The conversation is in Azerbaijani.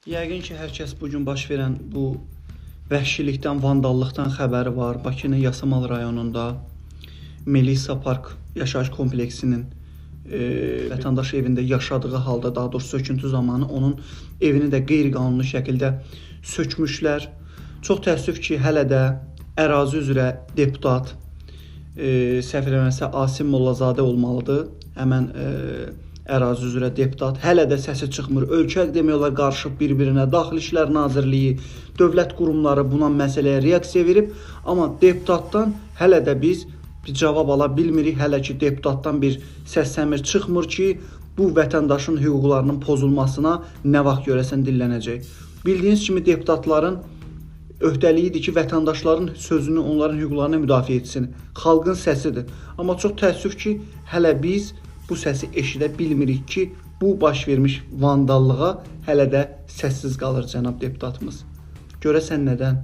Yəqin ki, hər kəs bugün baş verən bu vəhşilikdən, vandallıqdan xəbəri var. Bakının Yasamal rayonunda Melisa Park yaşayış kompleksinin vətəndaş evində yaşadığı halda, daha doğrusu söküntü zamanı onun evini də qeyri-qanuni şəkildə sökmüşlər. Çox təəssüf ki, hələ də ərazi üzrə deputat, səhv eləmirəmsə Asim Mollazadə olmalıdır. Həmən ərazi üzrə deputat hələ də səsi çıxmır. Ölkə demək olar qarışıb bir-birinə. Daxili İşlər Nazirliyi, dövlət qurumları buna məsələyə reaksiya verib, amma deputatdan hələ də biz bir cavab ala bilmirik. Hələ ki deputatdan bir səs-səmir çıxmır ki, bu vətəndaşın hüquqlarının pozulmasına nə vaxt görəsən dillənəcək. Bildiyiniz kimi deputatların öhdəliyidir ki, vətəndaşların sözünü, onların hüquqlarını müdafiə etsin. Xalqın səsidir. Amma çox təəssüf ki, hələ biz bu səsi eşidə bilmirik ki, bu baş vermiş vandallığa hələ də səssiz qalır cənab deputatımız. Görəsən nədən?